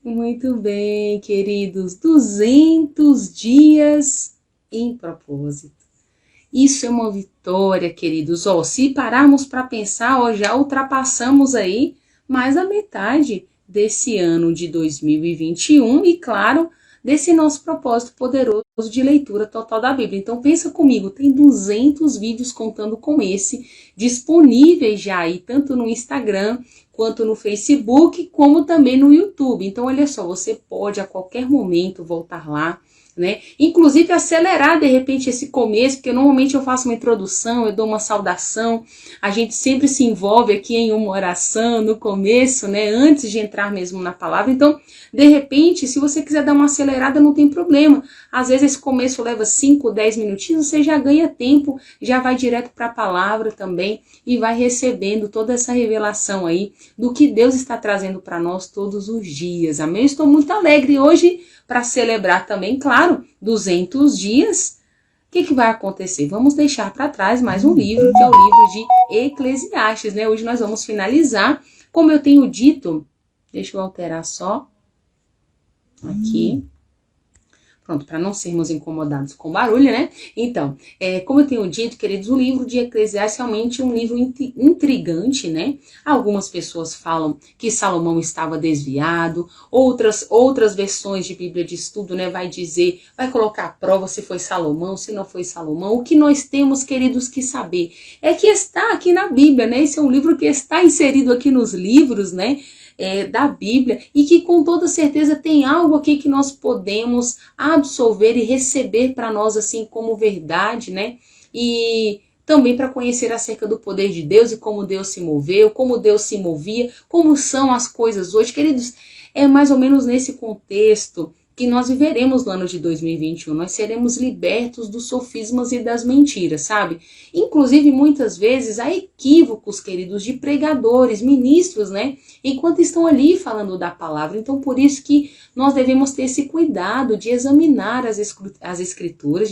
Muito bem, queridos. 200 dias em propósito. Isso é uma vitória, queridos. Se pararmos para pensar, já ultrapassamos aí mais da metade desse ano de 2021 e, claro, desse nosso propósito poderoso de leitura total da Bíblia. Então, pensa comigo, tem 200 vídeos contando com esse, disponíveis já aí, tanto no Instagram, quanto no Facebook, como também no YouTube. Então, olha só, você pode a qualquer momento voltar lá, né? Inclusive acelerar de repente esse começo, porque normalmente eu faço uma introdução, eu dou uma saudação, a gente sempre se envolve aqui em uma oração no começo, né? Antes de entrar mesmo na palavra. Então, de repente, se você quiser dar uma acelerada, não tem problema. Às vezes esse começo leva 5, 10 minutinhos, você já ganha tempo, já vai direto para a palavra também e vai recebendo toda essa revelação aí do que Deus está trazendo para nós todos os dias. Amém? Eu estou muito alegre hoje para celebrar também, claro, 200 dias. O que vai acontecer? Vamos deixar para trás mais um livro, que é o livro de Eclesiastes, né? Hoje nós vamos finalizar, como eu tenho dito, deixa eu alterar só aqui. Pronto, para não sermos incomodados com barulho, né? Então, como eu tenho dito, queridos, o livro de Eclesiastes é realmente um livro intrigante, né? Algumas pessoas falam que Salomão estava desviado, outras versões de Bíblia de estudo, né, vai colocar à prova se foi Salomão, se não foi Salomão. O que nós temos, queridos, que saber é que está aqui na Bíblia, né? Esse é um livro que está inserido aqui nos livros, né? Da Bíblia, e que com toda certeza tem algo aqui que nós podemos absorver e receber para nós assim como verdade, né? E também para conhecer acerca do poder de Deus e como Deus se moveu, como Deus se movia, como são as coisas hoje. Queridos, é mais ou menos nesse contexto que nós viveremos no ano de 2021, nós seremos libertos dos sofismas e das mentiras, sabe? Inclusive, muitas vezes, há equívocos, queridos, de pregadores, ministros, né? Enquanto estão ali falando da palavra. Então, por isso que nós devemos ter esse cuidado de examinar as escrituras,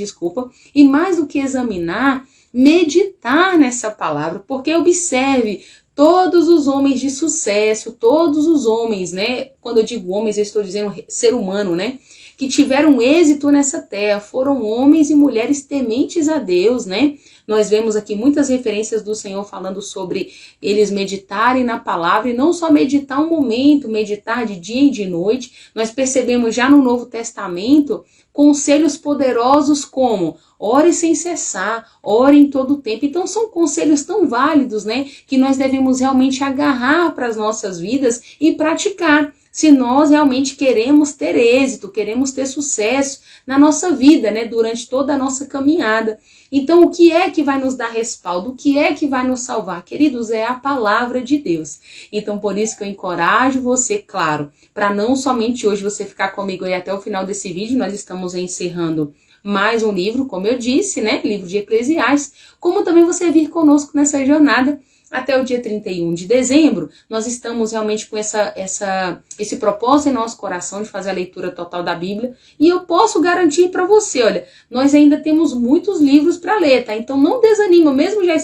e mais do que examinar, meditar nessa palavra, porque observe, todos os homens de sucesso, todos os homens, né? Quando eu digo homens, eu estou dizendo ser humano, né? Que tiveram êxito nessa terra, foram homens e mulheres tementes a Deus, né? Nós vemos aqui muitas referências do Senhor falando sobre eles meditarem na palavra e não só meditar um momento, meditar de dia e de noite. Nós percebemos já no Novo Testamento conselhos poderosos como ore sem cessar, ore em todo o tempo. Então são conselhos tão válidos, né, que nós devemos realmente agarrar para as nossas vidas e praticar. Se nós realmente queremos ter êxito, queremos ter sucesso na nossa vida, né, durante toda a nossa caminhada. Então, o que é que vai nos dar respaldo? O que é que vai nos salvar? Queridos, é a palavra de Deus. Então, por isso que eu encorajo você, claro, para não somente hoje você ficar comigo aí até o final desse vídeo, nós estamos encerrando mais um livro, como eu disse, né, livro de Eclesiastes, como também você vir conosco nessa jornada até o dia 31 de dezembro, nós estamos realmente com esse propósito em nosso coração de fazer a leitura total da Bíblia. E eu posso garantir para você, olha, nós ainda temos muitos livros para ler, tá? Então não desanima, mesmo já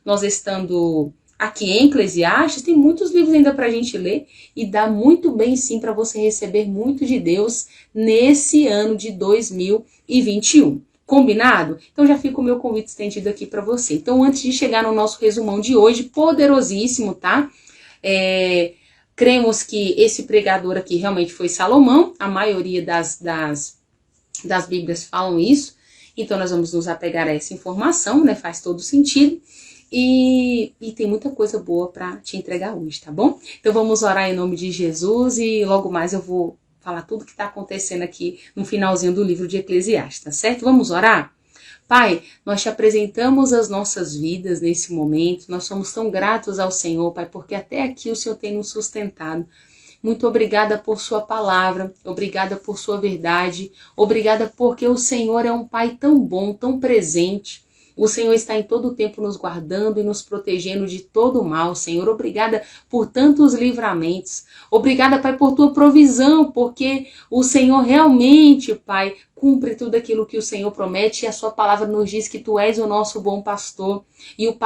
nós estando aqui em Eclesiastes, tem muitos livros ainda para a gente ler e dá muito bem sim para você receber muito de Deus nesse ano de 2021. Combinado? Então já fica o meu convite estendido aqui para você. Então antes de chegar no nosso resumão de hoje, poderosíssimo, tá? Cremos que esse pregador aqui realmente foi Salomão, a maioria das Bíblias falam isso, então nós vamos nos apegar a essa informação, né? Faz todo sentido. E tem muita coisa boa para te entregar hoje, tá bom? Então vamos orar em nome de Jesus e logo mais eu vou falar tudo que está acontecendo aqui no finalzinho do livro de Eclesiastes, tá certo? Vamos orar? Pai, nós te apresentamos as nossas vidas nesse momento, nós somos tão gratos ao Senhor, Pai, porque até aqui o Senhor tem nos sustentado. Muito obrigada por sua palavra, obrigada por sua verdade, obrigada porque o Senhor é um Pai tão bom, tão presente. O Senhor está em todo o tempo nos guardando e nos protegendo de todo o mal, Senhor. Obrigada por tantos livramentos. Obrigada, Pai, por tua provisão, porque o Senhor realmente, Pai, cumpre tudo aquilo que o Senhor promete e a sua palavra nos diz que tu és o nosso bom pastor. E o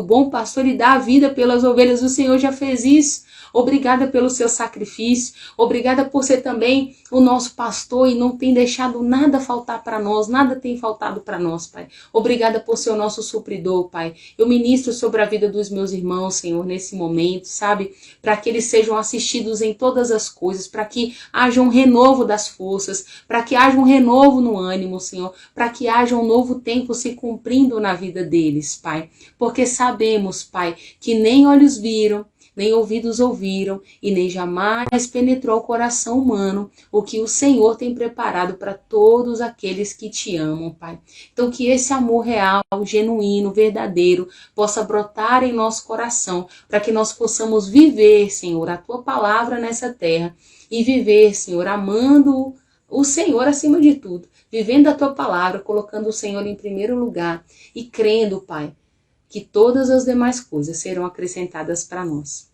bom pastor, ele dá a vida pelas ovelhas. O Senhor já fez isso. Obrigada pelo seu sacrifício. Obrigada por ser também o nosso pastor e não tem deixado nada faltar para nós, nada tem faltado para nós, Pai. Obrigada por ser o nosso supridor, Pai. Eu ministro sobre a vida dos meus irmãos, Senhor, nesse momento, sabe? Para que eles sejam assistidos em todas as coisas, para que haja um renovo das forças, para que haja um renovo no ânimo, Senhor, para que haja um novo tempo se cumprindo na vida deles, Pai. Porque sabemos, Pai, que nem olhos viram, nem ouvidos ouviram e nem jamais penetrou o coração humano o que o Senhor tem preparado para todos aqueles que te amam, Pai. Então que esse amor real, genuíno, verdadeiro, possa brotar em nosso coração, para que nós possamos viver, Senhor, a Tua palavra nessa terra e viver, Senhor, amando o Senhor acima de tudo, vivendo a Tua palavra, colocando o Senhor em primeiro lugar e crendo, Pai, que todas as demais coisas serão acrescentadas para nós.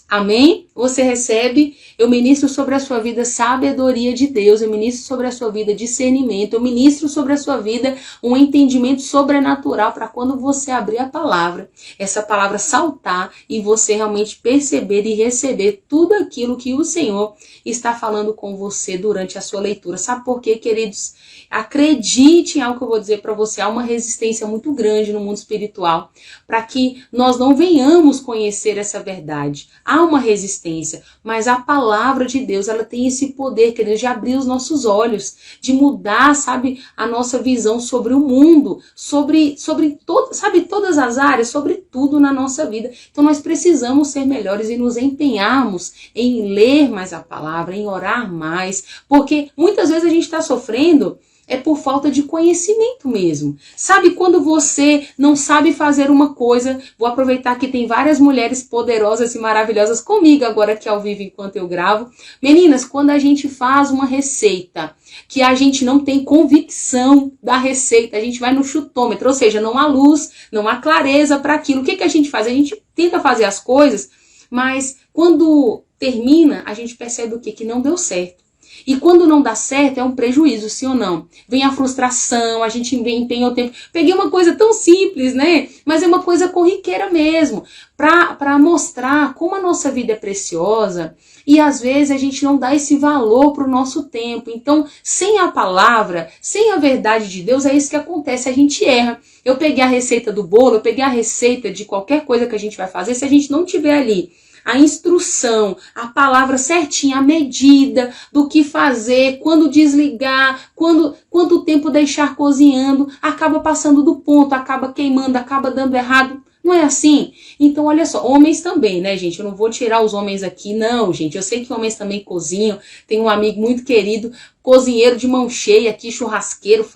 Amém? Você recebe, eu ministro sobre a sua vida sabedoria de Deus, eu ministro sobre a sua vida discernimento, eu ministro sobre a sua vida um entendimento sobrenatural para quando você abrir a palavra, essa palavra saltar e você realmente perceber e receber tudo aquilo que o Senhor está falando com você durante a sua leitura. Sabe por quê, queridos? Acredite em algo que eu vou dizer para você, há uma resistência muito grande no mundo espiritual para que nós não venhamos conhecer essa verdade. Há uma resistência, mas a palavra de Deus, ela tem esse poder, querido, de abrir os nossos olhos, de mudar, sabe, a nossa visão sobre o mundo, sobre sabe, todas as áreas, sobre tudo na nossa vida. Então nós precisamos ser melhores e nos empenharmos em ler mais a palavra, em orar mais, porque muitas vezes a gente está sofrendo por falta de conhecimento mesmo. Sabe quando você não sabe fazer uma coisa? Vou aproveitar que tem várias mulheres poderosas e maravilhosas comigo agora aqui ao vivo enquanto eu gravo. Meninas, quando a gente faz uma receita que a gente não tem convicção da receita, a gente vai no chutômetro, ou seja, não há luz, não há clareza para aquilo. O que a gente faz? A gente tenta fazer as coisas, mas quando termina, a gente percebe o quê? Que não deu certo. E quando não dá certo, é um prejuízo, sim ou não? Vem a frustração, a gente empenha o tempo. Peguei uma coisa tão simples, né? Mas é uma coisa corriqueira mesmo, para mostrar como a nossa vida é preciosa e às vezes a gente não dá esse valor para o nosso tempo. Então, sem a palavra, sem a verdade de Deus, é isso que acontece, a gente erra. Eu peguei a receita do bolo, eu peguei a receita de qualquer coisa que a gente vai fazer, se a gente não tiver ali a instrução, a palavra certinha, a medida do que fazer, quando desligar, quanto tempo deixar cozinhando, acaba passando do ponto, acaba queimando, acaba dando errado. Não é assim? Então, olha só, homens também, né, gente? Eu não vou tirar os homens aqui, não, gente. Eu sei que homens também cozinham. Tem um amigo muito querido, cozinheiro de mão cheia aqui, churrasqueiro.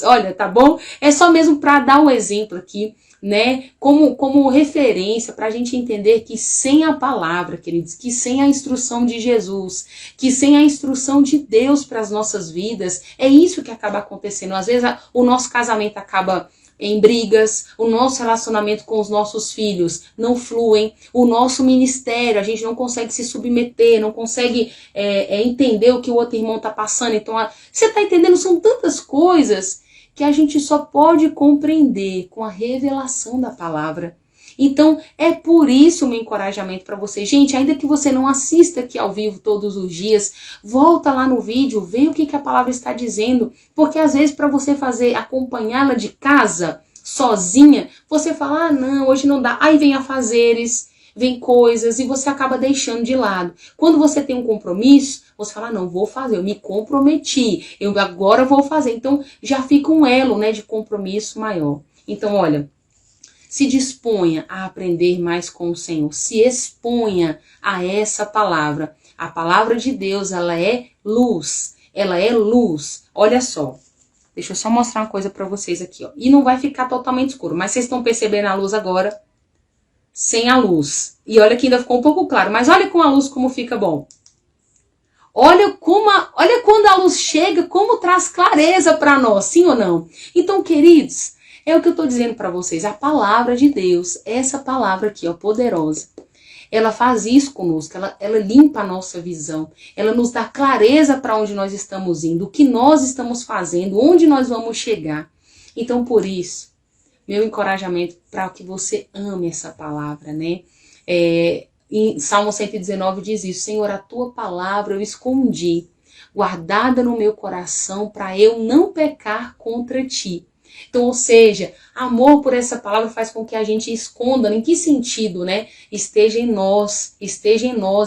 Olha, tá bom? É só mesmo para dar um exemplo aqui, né, como referência para a gente entender que sem a palavra, queridos, que sem a instrução de Jesus, que sem a instrução de Deus para as nossas vidas, é isso que acaba acontecendo. Às vezes o nosso casamento acaba em brigas, o nosso relacionamento com os nossos filhos não fluem, o nosso ministério, a gente não consegue se submeter, não consegue entender o que o outro irmão está passando. Então, você está entendendo? São tantas coisas que a gente só pode compreender com a revelação da palavra. Então, é por isso o meu encorajamento para você. Gente, ainda que você não assista aqui ao vivo todos os dias, volta lá no vídeo, vê o que a palavra está dizendo. Porque às vezes para você acompanhá-la de casa, sozinha, você fala, não, hoje não dá. Aí vem afazeres, vem coisas e você acaba deixando de lado. Quando você tem um compromisso, você fala, não, vou fazer, eu me comprometi, eu agora vou fazer. Então, já fica um elo, né, de compromisso maior. Então, olha, se disponha a aprender mais com o Senhor, se exponha a essa palavra. A palavra de Deus, ela é luz, ela é luz. Olha só, deixa eu só mostrar uma coisa para vocês aqui, ó. E não vai ficar totalmente escuro, mas vocês estão percebendo a luz agora? Sem a luz. E olha que ainda ficou um pouco claro, mas olha com a luz como fica bom. Olha quando a luz chega, como traz clareza para nós, sim ou não? Então, queridos, é o que eu estou dizendo para vocês, a palavra de Deus, essa palavra aqui, ó, poderosa, ela faz isso conosco, ela limpa a nossa visão, ela nos dá clareza para onde nós estamos indo, o que nós estamos fazendo, onde nós vamos chegar. Então, por isso, meu encorajamento para que você ame essa palavra, né? em Salmo 119 diz isso: Senhor, a tua palavra eu escondi, guardada no meu coração, para eu não pecar contra ti. Então, ou seja, amor por essa palavra faz com que a gente esconda. Em que sentido, né? Esteja em nós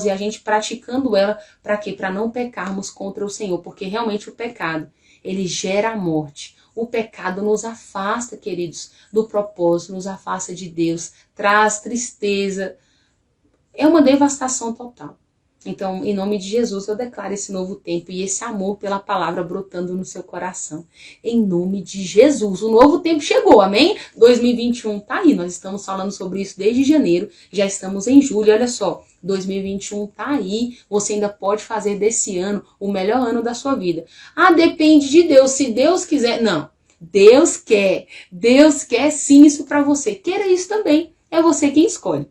e a gente praticando ela, para quê? Para não pecarmos contra o Senhor, porque realmente o pecado, ele gera a morte. O pecado nos afasta, queridos, do propósito, nos afasta de Deus, traz tristeza, é uma devastação total. Então, em nome de Jesus, eu declaro esse novo tempo e esse amor pela palavra brotando no seu coração. Em nome de Jesus, o novo tempo chegou, amém? 2021 tá aí, nós estamos falando sobre isso desde janeiro, já estamos em julho, olha só, 2021 tá aí, você ainda pode fazer desse ano o melhor ano da sua vida. Ah, depende de Deus, se Deus quiser, não. Deus quer sim isso para você, queira isso também, é você quem escolhe.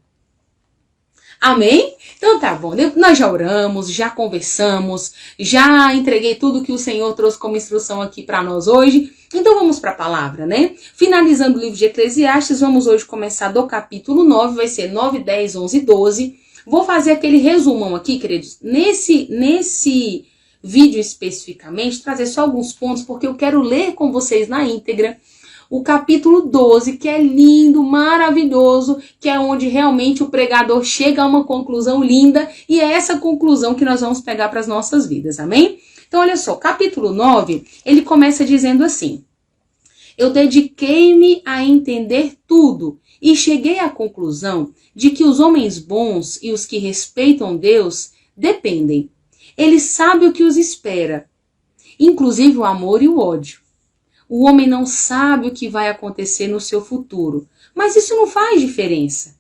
Amém? Então tá bom, nós já oramos, já conversamos, já entreguei tudo que o Senhor trouxe como instrução aqui para nós hoje. Então vamos para a palavra, né? Finalizando o livro de Eclesiastes, vamos hoje começar do capítulo 9, vai ser 9, 10, 11 e 12. Vou fazer aquele resumão aqui, queridos, nesse vídeo especificamente, trazer só alguns pontos, porque eu quero ler com vocês na íntegra o capítulo 12, que é lindo, maravilhoso, que é onde realmente o pregador chega a uma conclusão linda, e é essa conclusão que nós vamos pegar para as nossas vidas, amém? Então, olha só, capítulo 9, ele começa dizendo assim: eu dediquei-me a entender tudo, e cheguei à conclusão de que os homens bons e os que respeitam Deus dependem. Ele sabe o que os espera, inclusive o amor e o ódio. O homem não sabe o que vai acontecer no seu futuro, mas isso não faz diferença.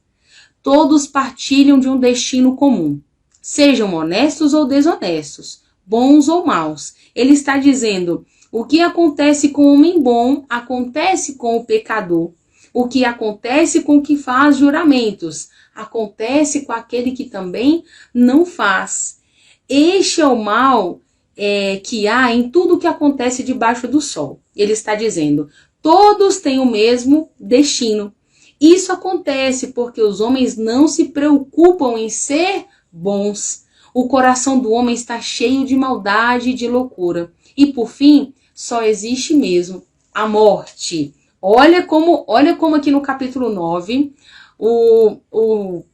Todos partilham de um destino comum, sejam honestos ou desonestos, bons ou maus. Ele está dizendo: o que acontece com o homem bom, acontece com o pecador. O que acontece com o que faz juramentos, acontece com aquele que também não faz. Este é o mal que há em tudo que acontece debaixo do sol. Ele está dizendo: todos têm o mesmo destino. Isso acontece porque os homens não se preocupam em ser bons. O coração do homem está cheio de maldade e de loucura. E por fim, só existe mesmo a morte. Olha como aqui no capítulo 9, o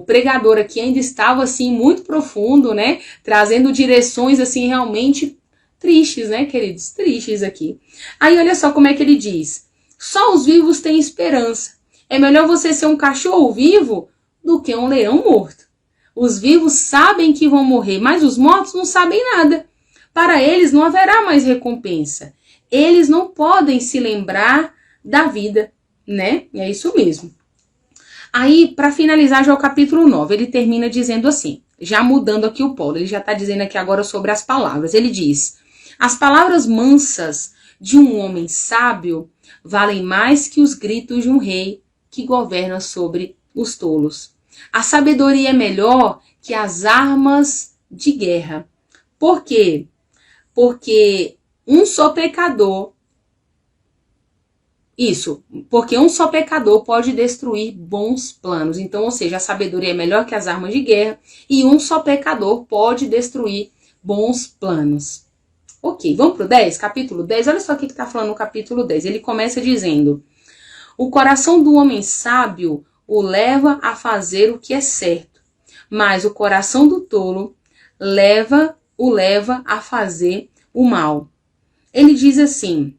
pregador aqui ainda estava assim muito profundo, né? Trazendo direções assim realmente tristes, né, queridos? Tristes aqui. Aí olha só como é que ele diz: só os vivos têm esperança. É melhor você ser um cachorro vivo do que um leão morto. Os vivos sabem que vão morrer, mas os mortos não sabem nada. Para eles não haverá mais recompensa. Eles não podem se lembrar da vida, né? E é isso mesmo. Aí, para finalizar já o capítulo 9, ele termina dizendo assim, já mudando aqui o polo, ele já está dizendo aqui agora sobre as palavras. Ele diz: as palavras mansas de um homem sábio valem mais que os gritos de um rei que governa sobre os tolos. A sabedoria é melhor que as armas de guerra. Por quê? Porque um só pecador pode destruir bons planos. Então, ou seja, a sabedoria é melhor que as armas de guerra e um só pecador pode destruir bons planos. Ok, vamos para o 10, capítulo 10. Olha só o que está falando no capítulo 10. Ele começa dizendo: o coração do homem sábio o leva a fazer o que é certo, mas o coração do tolo o leva a fazer o mal. Ele diz assim: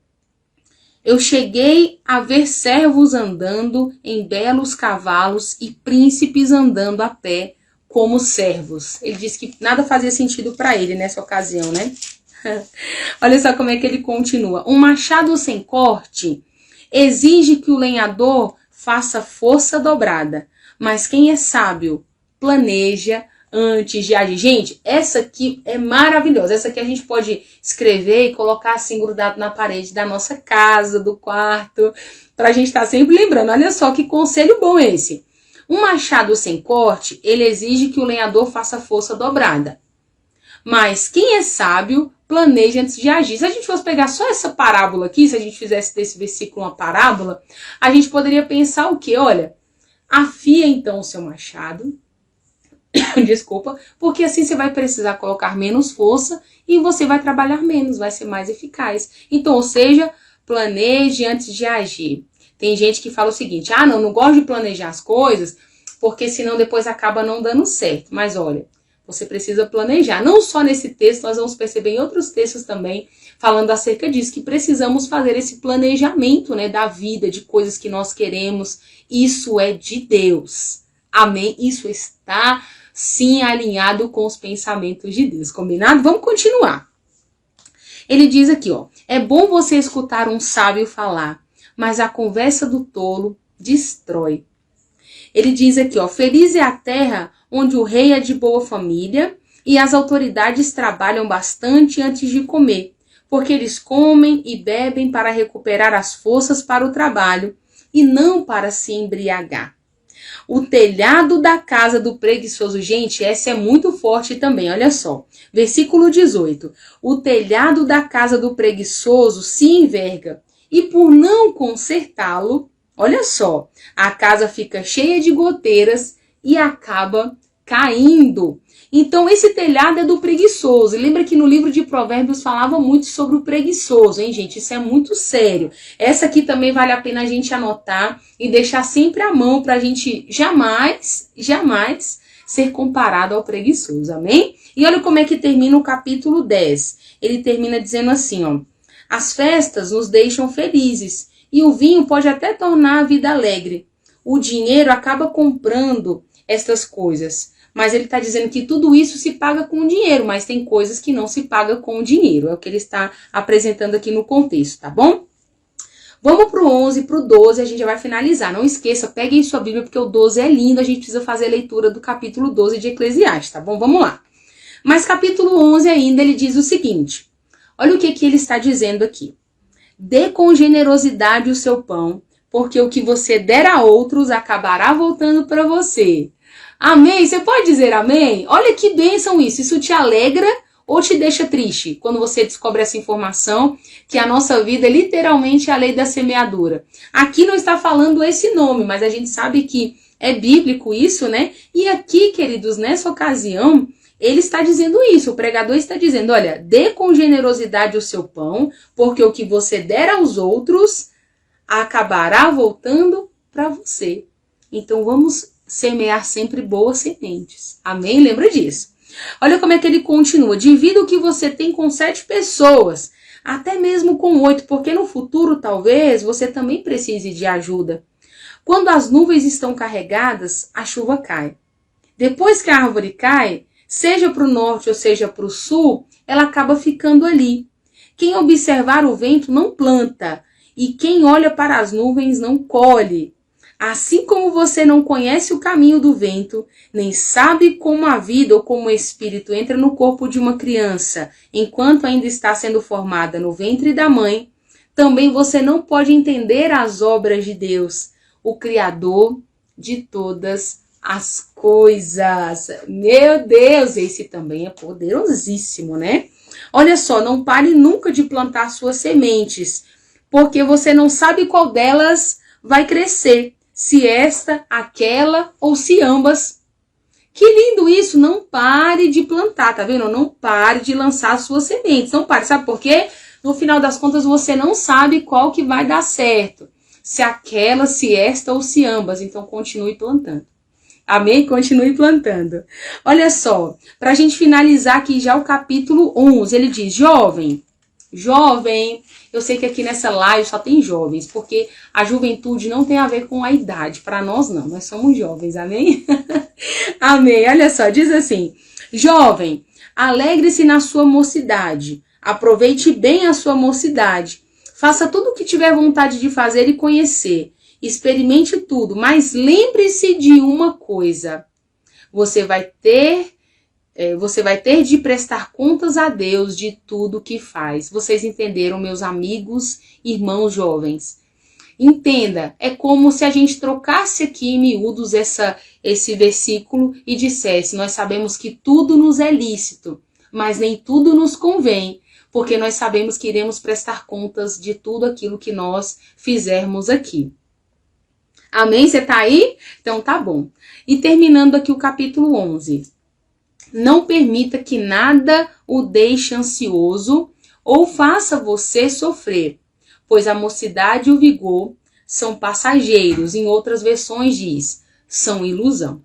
eu cheguei a ver servos andando em belos cavalos e príncipes andando a pé como servos. Ele disse que nada fazia sentido para ele nessa ocasião, né? Olha só como é que ele continua. Um machado sem corte exige que o lenhador faça força dobrada, mas quem é sábio planeja antes de agir. Gente, essa aqui é maravilhosa. Essa aqui a gente pode escrever e colocar assim grudado na parede da nossa casa, do quarto, para a gente estar sempre lembrando. Olha só que conselho bom esse. Um machado sem corte, ele exige que o lenhador faça força dobrada. Mas quem é sábio planeja antes de agir. Se a gente fosse pegar só essa parábola aqui, se a gente fizesse desse versículo uma parábola, a gente poderia pensar o quê? Olha, afia então o seu machado, Desculpa, porque assim você vai precisar colocar menos força e você vai trabalhar menos, vai ser mais eficaz. Então, ou seja, planeje antes de agir. Tem gente que fala o seguinte, não gosto de planejar as coisas, porque senão depois acaba não dando certo. Mas olha, você precisa planejar. Não só nesse texto, nós vamos perceber em outros textos também, falando acerca disso, que precisamos fazer esse planejamento, né, da vida, de coisas que nós queremos. Isso é de Deus. Amém? Isso está, sim, alinhado com os pensamentos de Deus. Combinado? Vamos continuar. Ele diz aqui, é bom você escutar um sábio falar, mas a conversa do tolo destrói. Ele diz aqui, feliz é a terra onde o rei é de boa família e as autoridades trabalham bastante antes de comer, porque eles comem e bebem para recuperar as forças para o trabalho e não para se embriagar. O telhado da casa do preguiçoso, gente, essa é muito forte também, olha só. Versículo 18. O telhado da casa do preguiçoso se enverga e por não consertá-lo, olha só, a casa fica cheia de goteiras e acaba caindo. Então, esse telhado é do preguiçoso. E lembra que no livro de Provérbios falava muito sobre o preguiçoso, hein, gente? Isso é muito sério. Essa aqui também vale a pena a gente anotar e deixar sempre à mão para a gente jamais ser comparado ao preguiçoso, amém? E olha como é que termina o capítulo 10. Ele termina dizendo assim, as festas nos deixam felizes e o vinho pode até tornar a vida alegre. O dinheiro acaba comprando estas coisas. Mas ele está dizendo que tudo isso se paga com dinheiro, mas tem coisas que não se paga com dinheiro. É o que ele está apresentando aqui no contexto, tá bom? Vamos pro 11, pro 12, a gente já vai finalizar. Não esqueça, peguem sua Bíblia, porque o 12 é lindo, a gente precisa fazer a leitura do capítulo 12 de Eclesiastes, tá bom? Vamos lá. Mas capítulo 11 ainda, ele diz o seguinte. Olha o que ele está dizendo aqui. Dê com generosidade o seu pão, porque o que você der a outros acabará voltando para você. Amém? Você pode dizer amém? Olha que bênção isso. Isso te alegra ou te deixa triste? Quando você descobre essa informação, que a nossa vida é literalmente a lei da semeadura. Aqui não está falando esse nome, mas a gente sabe que é bíblico isso, né? E aqui, queridos, nessa ocasião, ele está dizendo isso. O pregador está dizendo, olha, dê com generosidade o seu pão, porque o que você der aos outros acabará voltando para você. Então vamos semear sempre boas sementes. Amém? Lembra disso. Olha como é que ele continua. Divida o que você tem com 7 pessoas, até mesmo com 8, porque no futuro talvez você também precise de ajuda. Quando as nuvens estão carregadas, a chuva cai. Depois que a árvore cai, seja para o norte ou seja para o sul, ela acaba ficando ali. Quem observar o vento não planta, e quem olha para as nuvens não colhe. Assim como você não conhece o caminho do vento, nem sabe como a vida ou como o espírito entra no corpo de uma criança, enquanto ainda está sendo formada no ventre da mãe, também você não pode entender as obras de Deus, o Criador de todas as coisas. Meu Deus, esse também é poderosíssimo, né? Olha só, não pare nunca de plantar suas sementes, porque você não sabe qual delas vai crescer. Se esta, aquela ou se ambas. Que lindo isso, não pare de plantar, tá vendo? Não pare de lançar suas sementes, não pare, sabe por quê? No final das contas você não sabe qual que vai dar certo. Se aquela, se esta ou se ambas, então continue plantando. Amém? Continue plantando. Olha só, pra gente finalizar aqui já o capítulo 11, ele diz, jovem, eu sei que aqui nessa live só tem jovens, porque a juventude não tem a ver com a idade, para nós não, nós somos jovens, amém? Amém, olha só, diz assim, jovem, alegre-se na sua mocidade, aproveite bem a sua mocidade, faça tudo o que tiver vontade de fazer e conhecer, experimente tudo, mas lembre-se de uma coisa, você vai ter de prestar contas a Deus de tudo que faz. Vocês entenderam, meus amigos, irmãos jovens? Entenda, é como se a gente trocasse aqui em miúdos esse versículo e dissesse, nós sabemos que tudo nos é lícito, mas nem tudo nos convém, porque nós sabemos que iremos prestar contas de tudo aquilo que nós fizermos aqui. Amém? Você tá aí? Então tá bom. E terminando aqui o capítulo 11. Não permita que nada o deixe ansioso ou faça você sofrer, pois a mocidade e o vigor são passageiros. Em outras versões diz, são ilusão.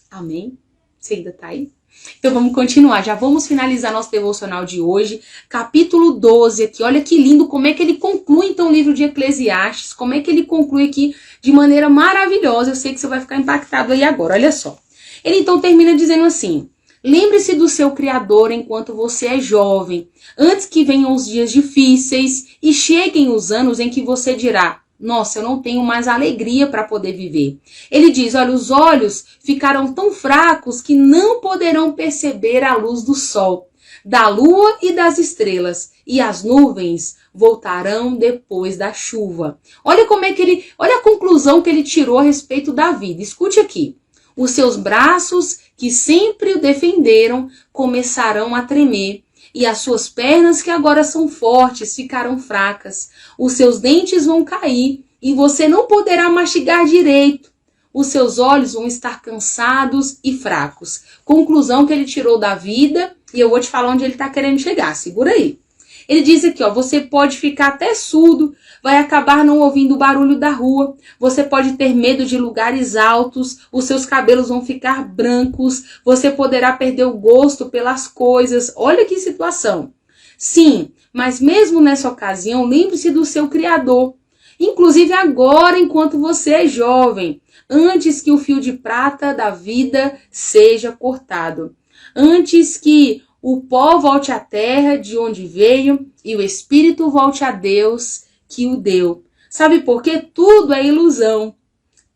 Amém? Você ainda tá aí? Então vamos continuar, já vamos finalizar nosso devocional de hoje, capítulo 12 aqui, olha que lindo como é que ele conclui então o livro de Eclesiastes, como é que ele conclui aqui de maneira maravilhosa, eu sei que você vai ficar impactado aí agora, olha só. Ele então termina dizendo assim, lembre-se do seu Criador enquanto você é jovem, antes que venham os dias difíceis e cheguem os anos em que você dirá, nossa, eu não tenho mais alegria para poder viver. Ele diz, olha, os olhos ficarão tão fracos que não poderão perceber a luz do sol, da lua e das estrelas, e as nuvens voltarão depois da chuva. Olha como é que olha a conclusão que ele tirou a respeito da vida. Escute aqui. Os seus braços, que sempre o defenderam, começarão a tremer. E as suas pernas, que agora são fortes, ficarão fracas. Os seus dentes vão cair e você não poderá mastigar direito. Os seus olhos vão estar cansados e fracos. Conclusão que ele tirou da vida e eu vou te falar onde ele está querendo chegar. Segura aí. Ele diz aqui, ó, você pode ficar até surdo, vai acabar não ouvindo o barulho da rua, você pode ter medo de lugares altos, os seus cabelos vão ficar brancos, você poderá perder o gosto pelas coisas. Olha que situação. Sim, mas mesmo nessa ocasião, lembre-se do seu Criador. Inclusive agora, enquanto você é jovem, antes que o fio de prata da vida seja cortado. Antes que o pó volte à terra de onde veio e o espírito volte a Deus que o deu. Sabe por quê? Tudo é ilusão.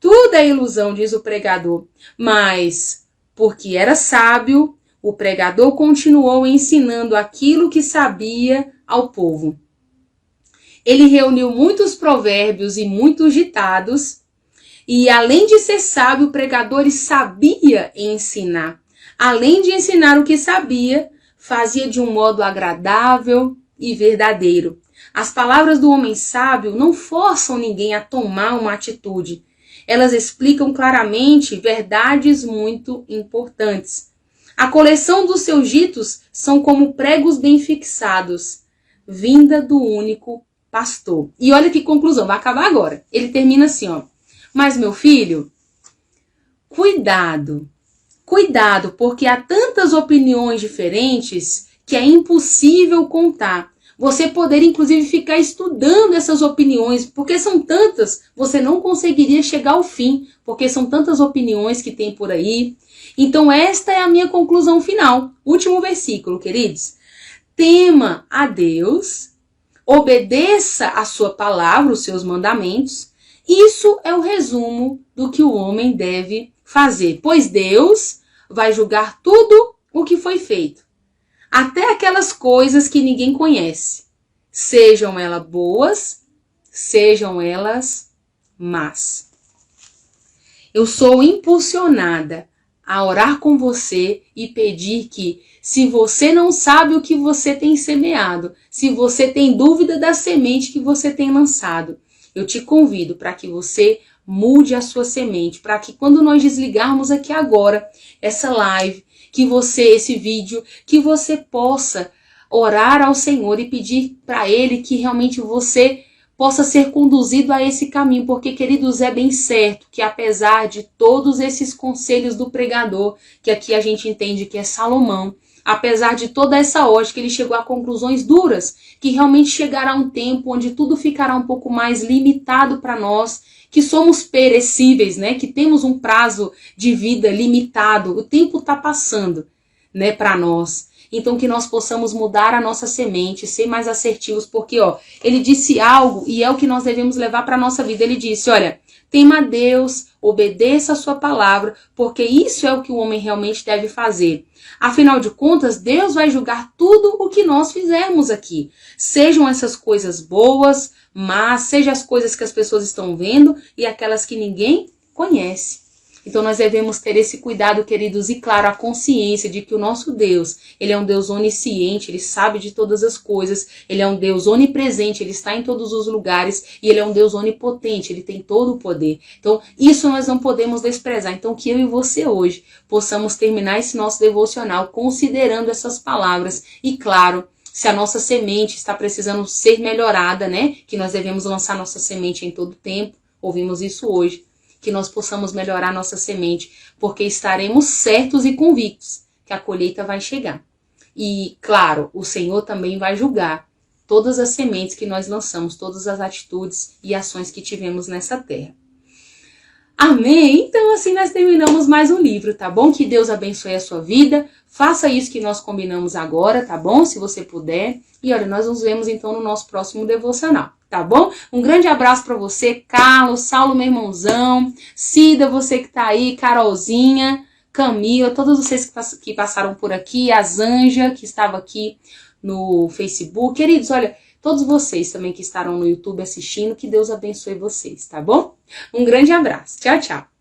Tudo é ilusão, diz o pregador. Mas, porque era sábio, o pregador continuou ensinando aquilo que sabia ao povo. Ele reuniu muitos provérbios e muitos ditados. E além de ser sábio, o pregador sabia ensinar. Além de ensinar o que sabia, fazia de um modo agradável e verdadeiro. As palavras do homem sábio não forçam ninguém a tomar uma atitude. Elas explicam claramente verdades muito importantes. A coleção dos seus ditos são como pregos bem fixados, vinda do único pastor. E olha que conclusão, vai acabar agora. Ele termina assim, ó. Mas meu filho, cuidado, porque há tantas opiniões diferentes que é impossível contar. Você poderia, inclusive, ficar estudando essas opiniões, porque são tantas, você não conseguiria chegar ao fim, porque são tantas opiniões que tem por aí. Então, esta é a minha conclusão final. Último versículo, queridos. Tema a Deus, obedeça a sua palavra, os seus mandamentos. Isso é o resumo do que o homem deve fazer, pois Deus vai julgar tudo o que foi feito. Até aquelas coisas que ninguém conhece. Sejam elas boas, sejam elas más. Eu sou impulsionada a orar com você e pedir que, se você não sabe o que você tem semeado, se você tem dúvida da semente que você tem lançado, eu te convido para que você mude a sua semente, para que quando nós desligarmos aqui agora essa live, que você, esse vídeo, que você possa orar ao Senhor e pedir para Ele que realmente você possa ser conduzido a esse caminho, porque, queridos, é bem certo que apesar de todos esses conselhos do pregador, que aqui a gente entende que é Salomão, apesar de toda essa ótica, ele chegou a conclusões duras, que realmente chegará um tempo onde tudo ficará um pouco mais limitado para nós, que somos perecíveis, né? Que temos um prazo de vida limitado, o tempo está passando, né, para nós. Então que nós possamos mudar a nossa semente, ser mais assertivos, porque ó, ele disse algo e é o que nós devemos levar para a nossa vida. Ele disse, olha, tema a Deus, obedeça a sua palavra, porque isso é o que o homem realmente deve fazer. Afinal de contas, Deus vai julgar tudo o que nós fizermos aqui. Sejam essas coisas boas, mas sejam as coisas que as pessoas estão vendo e aquelas que ninguém conhece. Então nós devemos ter esse cuidado, queridos, e claro, a consciência de que o nosso Deus, ele é um Deus onisciente, ele sabe de todas as coisas, ele é um Deus onipresente, ele está em todos os lugares e ele é um Deus onipotente, ele tem todo o poder. Então isso nós não podemos desprezar. Então que eu e você hoje possamos terminar esse nosso devocional considerando essas palavras e claro, se a nossa semente está precisando ser melhorada, né? Que nós devemos lançar nossa semente em todo tempo, ouvimos isso hoje. Que nós possamos melhorar nossa semente, porque estaremos certos e convictos que a colheita vai chegar. E, claro, o Senhor também vai julgar todas as sementes que nós lançamos, todas as atitudes e ações que tivemos nessa terra. Amém? Então, assim nós terminamos mais um livro, tá bom? Que Deus abençoe a sua vida. Faça isso que nós combinamos agora, tá bom? Se você puder. E olha, nós nos vemos então no nosso próximo devocional, tá bom? Um grande abraço para você, Carlos, Saulo, meu irmãozão, Cida, você que tá aí, Carolzinha, Camila, todos vocês que passaram por aqui, a Zanja, que estava aqui no Facebook. Queridos, olha, todos vocês também que estarão no YouTube assistindo, que Deus abençoe vocês, tá bom? Um grande abraço. Tchau, tchau.